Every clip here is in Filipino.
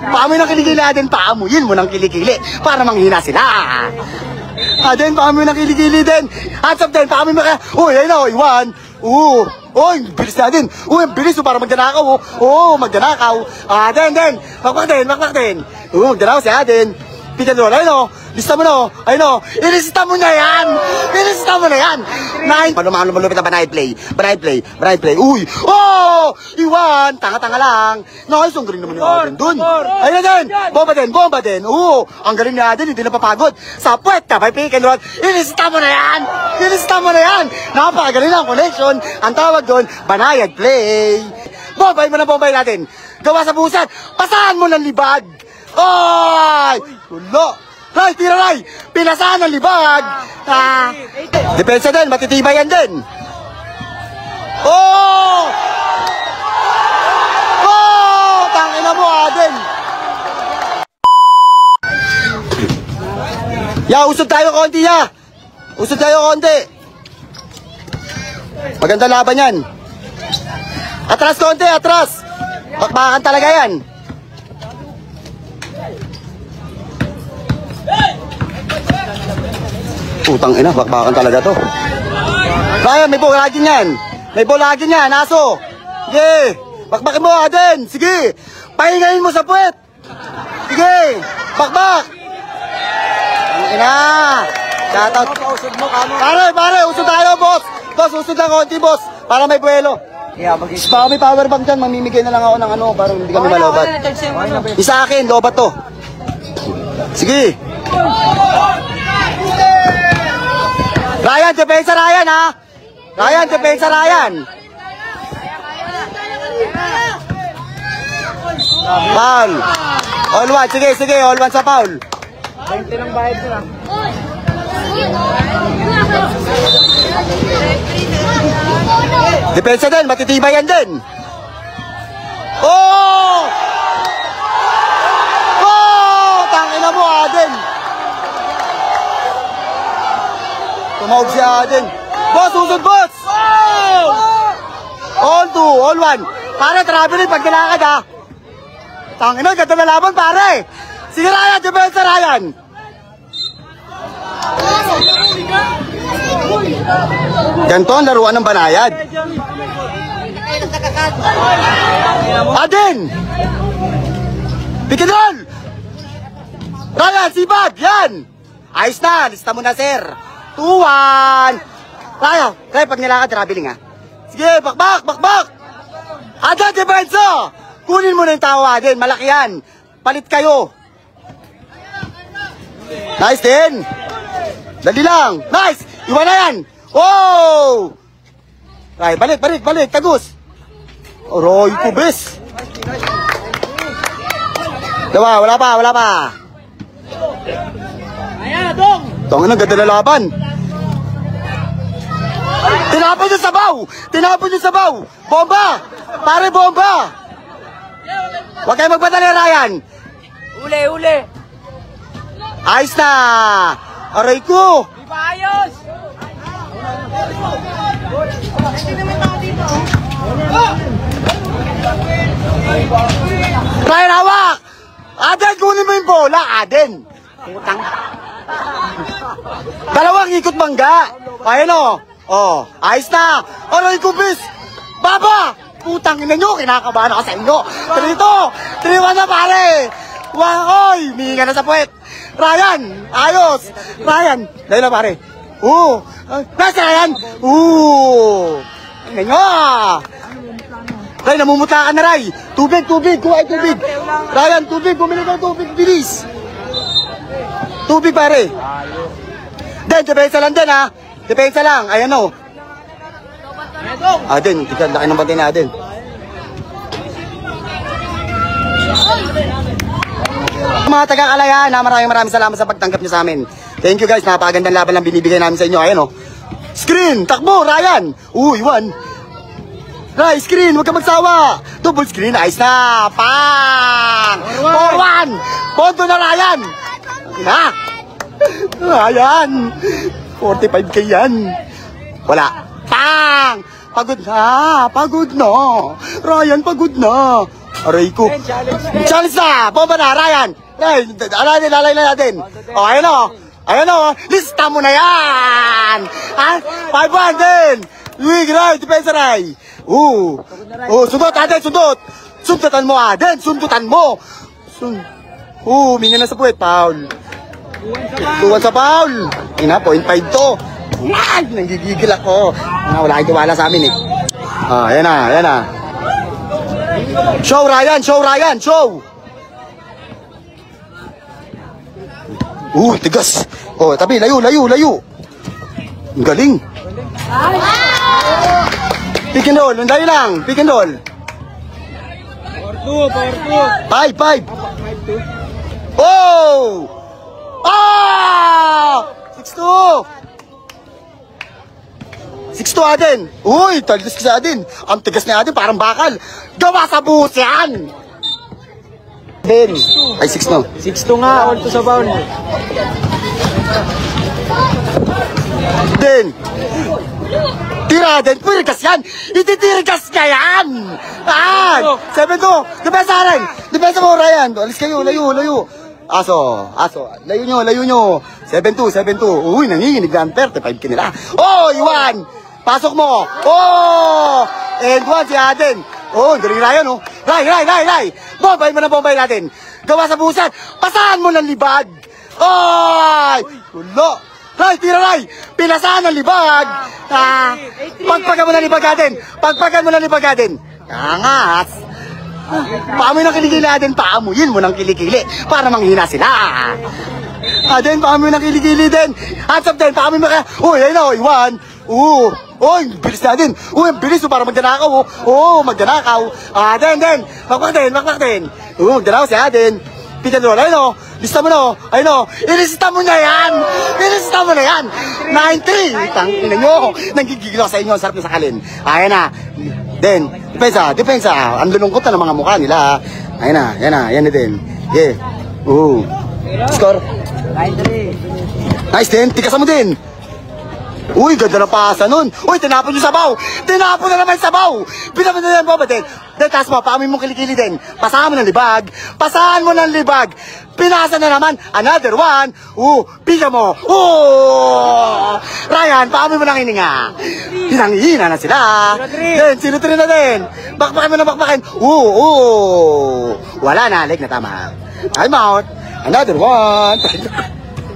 Paa mo ng kilikili, Aden. Paamuyin mo ng kilikili para manghina sila. Aden, paa mo ng kilikili din. Hands up din, paa mo kaya. Uy, ayun na, uy, 1. Uy, bilis natin. Uy, bilis para magdanakaw. Magdanakaw. Aden. Makmak din. Magdanakaw si Aden. Pita doon, ayun o. Lista mo na o. Ayun o. Ilista mo na yan. 9. Malupit na banay play. Uy. Iwan. Tanga-tanga lang. Nice, ang galing naman ni Aden dun. Ayun na din. Bomba din. Ang galing ni Aden, hindi napapagod. Sa puwet ka, may pick and roll. Ilista mo na yan. Napakagaling ang connection. Ang tawag doon, banayad play. Bombay natin. Gawa sa busan. Pasahan mo ng libag. Ay! Tulo! Ray, tira Ray! Pinasahan ng libag! Depensa din, matitibay yan din! Tangina mo, Aden! Usod tayo konti, Usod tayo konti! Maganda laban yan! Atras konti, atras! Bakbakan talaga yan! Putang ina, bakbakan talaga to. Ryan, may bulagin yan. Aso. Sige. Bakbakin mo, Aden. Sige. Pahingayin mo sa puwet. Sige. Bakbak. Ang ina. Shoutout. Pare, usod tayo, boss. Boss, usod lang konti, boss. Para may buwelo. Baka may power bank dyan, mamimigay na lang ako ng parang hindi kami malobat. Isa akin, lobat to. Sige. Ryan, depensa Ryan, ha? Depensa Ryan. Foul. All one, sige, all one sa foul. 20 lang bayad sila. Depensa din, matitibay yan din. Tangina mo, Aden. Tumawag si Aden. Boss, usod, boss! All two, all one. Pare, traveling pag nilakad, ha? Tangina, ganda na laban, pare. Sige, Ryan, depensa Ryan. Ganito ang laruan ng banayad. Aden! Pikidol! Ryan, sipag! Yan! Ayos na, lista mo na, sir. 2-1. Ryan, pag nilakad, traveling, ha? Sige, bakbak! Aden, depensa! Kunin mo na yung tao, Aden. Malaki yan. Palit kayo. Nice din. Dali lang. Nice. Iwan na yan. Oh! Ay, balik. Tagus. Roy Kubis. Diba, wala pa. Ayan, dong. Tongin ang ganda na laban. Tinapon yung sabaw. Bomba. Pare, bomba. Huwag kayo magpadali, Ryan. Uli. Ayos na. Aray ko. Di ba ayos? Ryan, hawak. Aden, kunin mo yung bola, Aden. Putang. Dalawang ikot mangga. Ayan o. Ayos na. Aray ko, bis. Baba. Putang ina nyo, kinakabahan ako sa inyo. 3-1 na, pare. Oy, mihinga na sa puwet. Ryan, ayos. Ryan, dahil na, pare. Nasa Ryan. Ina nyo. Ray, namumuta ka na, Ray. Tubig. Kuha tubig. Ryan, tubig. Bumili ka tubig. Bilis. Tubig, pare. Den, depensa lang din, ha. Depensa lang. Ayan o. Aden, tigad laki ng bantay na Aden. Mga taga-Kalayaan, maraming salamat sa pagtanggap niyo sa amin. Thank you guys, napakagandang laban lang binibigay namin sa inyo. Ayan o. Screen, takbo, Ryan. Iwan. Ray, screen, huwag ka magsawa. Double screen, ayos na. Pang! 4-1. Ponto na, Ryan. Ryan. 45k yan. Wala. Pang! Pagod na. Ryan, pagod na. Aray ko. Challenge na! Bomba na, Ryan! Ryan, lalay na natin. O, ayan o. Ayan o, lista mo na yan! Ha? 5-1 din! Luig, Ray, depensa, Ray. Sundot, Aden, sundot! Sundutan mo, Aden, sundutan mo! Mingan na sa puwet, foul. 2-1 sa foul. Ina, 0.5 to. Ay, nanggigigil ako. Wala kang tiwala sa amin eh. Ayan na. Show, Ryan, show! Tigas. Tabi, layo. Ang galing. Pick and roll, layo lang. Pick and roll. Power 2. 5. Oh! 6-2. 6-2 Aden. Uy, talis ka sa Aden. Ang tigas ni Aden, parang bakal. Gawa sa buhos yan. Ben. Ay, 6 no. 6-2 nga, all to sa bound. Den. Tira, Den. Purigas yan. Ititirigas ka yan. 7-2. Depensa rin. Depensa mo, Ryan. Alis kayo, layo. Aso. Layo nyo. 7-2. Uy, nanginginig na ang 35 ka nila. Iwan. Pasok mo. And 1 si Aden. Galing Ryan, Ray. Bombay natin. Gawa sa busan. Pasahan mo ng libag. Tulo. Ray, tira, Ray. Pinasahan ng libag. Pagpagan mo ng libag, Aden. Angas. Paamoy ng kilikili, Aden. Paamuyin mo ng kilikili para manghina sila. Aden, paamoy ng kilikili din. Hands up din. Paamoy mo kaya. Ayun o, iwan. Bilis na din. Ang bilis para magdanakaw. Magdanakaw. Den. Makmak din. Magdanakaw si Aden. Pitan roll. Ayun o. Lista mo na. Ayun o. Ilista mo na yan. 9-3. Tangina nyo. Nanggigigil ako sa inyo. Ang sarap na sakalin. Ayan na. Den. Depensa. Ang lulungkot na ng mga mukha nila. Ayan na. Yan na din. Yeah. Score. 9-3. Nice din. Tikasan mo din. Ganda ng pasa nun. Tinapon yung sabaw. Tinapon na naman yung sabaw. Pinapon na naman yung boba din. Taas mo, paamoy mong kilikili din. Pasahan mo ng libag. Pinasa na naman. Another one. Pisa mo. Ryan, paamoy mo ng hininga. Hinangihina na sila. Den, 0-3 na din. Bakbakin mo na bakbakin. Wala na, leg na tama. Time out. Another one.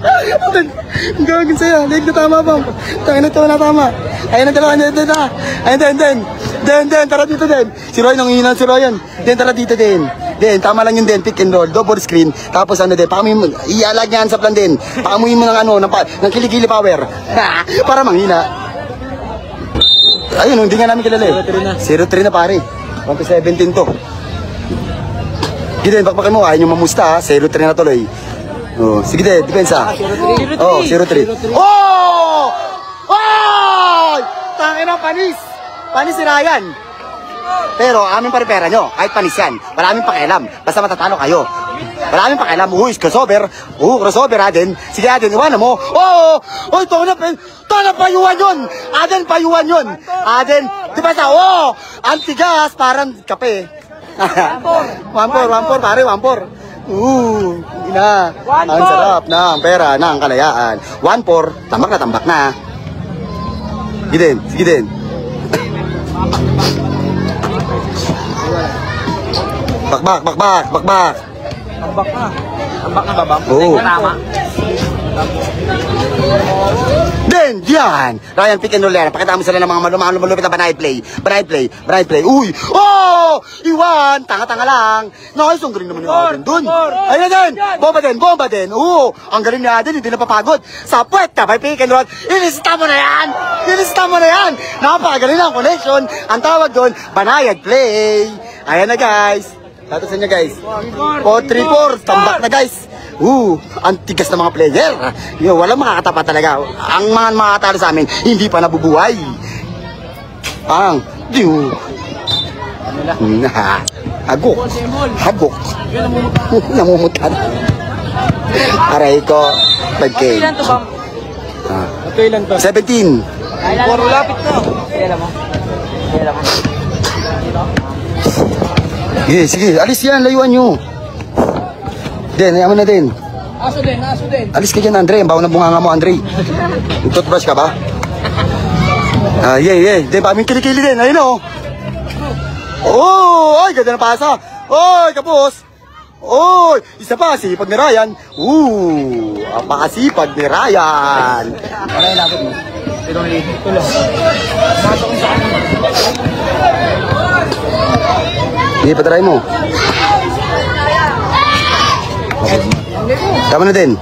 Ang gagawin sa'yo. Leg na tama ba? Tangin na ito na tama. Ayun ang dalawa. Den, tara dito din. Si Roy, nangihinan si Royan. Den, tara dito din. Den, tama lang yun din. Pick and roll. Double screen. Tapos din. Paamuyin mo. Ialag niya sa plan din. Paamuyin mo ng kilikili power. Para manghina. Ayun, hindi nga namin kilala eh. 0-3 na pare. 1-17 to. Giden, bakbakin mo. Ayaw nyo mamusta ha. 0-3 na tuloy. Sige din, depensa. 0-3. Tangin na, panis si Ryan. Pero amin pa rin pera nyo. Kahit panis yan. Wala aming pakialam. Basta matatalo kayo. Wala aming pakialam. Crossover. Crossover, Aden. Sige, Aden, iwanan mo. Ito na payuan yun. Aden, payuan yun. Aden, depensa. Ang tigas, parang kape. 1-4, pare, 1-4. Ina. Ang sarap na ang pera na ang kalayaan. 1-4, tambak na. Sige din. Bakbak. Tambak na babang. Tama. Den, diyan. Ryan, pick and roll yan. Pakita mo sila ng mga malupit na banay play. Iwan. Tanga-tanga lang. Nice, ang galing naman yung Aden dun. Ayun na din. Bomba din. Ang galing ni Aden, hindi napapagod. Sa puwet ka, may pick and roll. Ilista mo na yan. Napakagaling na ang connection. Ang tawag doon, banayad play. Ayan na guys. Tatasan niya guys. 4-3-4. Tambak na guys. Ang tigas na mga player. Walang makakatapa talaga. Ang mga makakatalo sa amin, hindi pa nabubuhay. Hagok. Namumutan. Aray ko. 5K. Ilan to, Bam? Kailan to? 17. Puro lapit na. Kailan mo? Sige, sige. Alis yan. Layuan nyo. Den, ayaw mo na din. Aso din, aso din. Alis ka dyan, Andre. Ang baho ng bunganga mo, Andre. Yung toothbrush ka ba? Yeah. Den, paming kilikili din. Ayun o. Oh, ay, ganda na pasa. Oy, kapos. Oy, isa pa, sipag ni Ryan. Apakasipag ni Ryan. Ano yung lapit mo? Tulong. Sige, patry mo. Tama na din.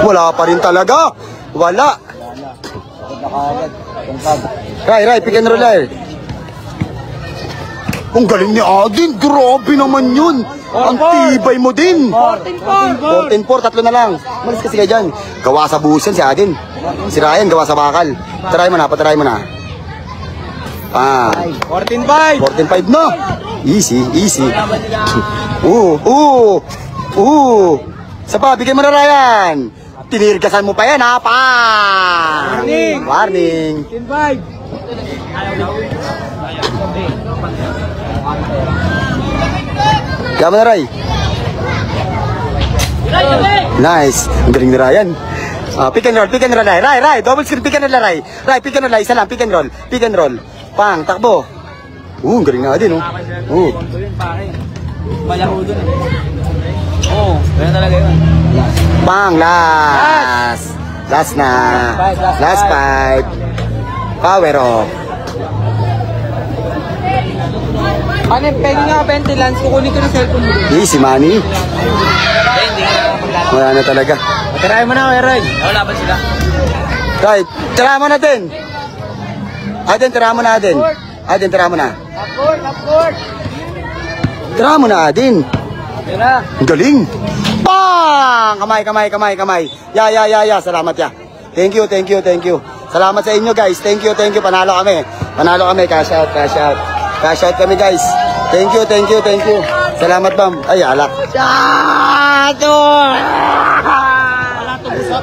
Wala pa rin talaga. Wala. Ray, pick and roll there. Ang galing ni Adin. Grabe naman yun. Ang tibay mo din. 14-4, tatlo na lang. Malis kasi kayo dyan. Gawa sa buhos yan si Adin. Si Ryan, gawa sa bakal. Patry mo na, patry mo na. 14-5. 14-5 na. Easy. Sa pa, bigyan mo na Ryan. Tinirgasan mo pa yan ha, pa. Warning. 14-5. Kaya mo na Ray. Nice. Ang galing ni Ryan. Pick and roll, Ray. Double screen, pick and roll, Ray. Ray, pick and roll, isa lang, pick and roll. Pang, takbo. Ang galing na din, oh. Malaro dun eh. Oo, ganyan talaga yun. Pang, last. Last na. Last 5. Power off. Ano yung pengi nga, 20 lands, kukunin ko ng cellphone mo. Easy money. Wala na talaga. Tirahin mo na, Roy. Wala ba sila? Right, tira mo na din. Adin, tira mo na Adin. Adin, tira mo na. Upward. Tira mo na Adin. Tira. Ang galing. Bang! Kamay. Ya. Salamat ya. Thank you. Salamat sa inyo guys. Thank you. Panalo kami. Cash out. Cash out kami guys. Thank you. Salamat bam. Ay, alak. Wala to, busap.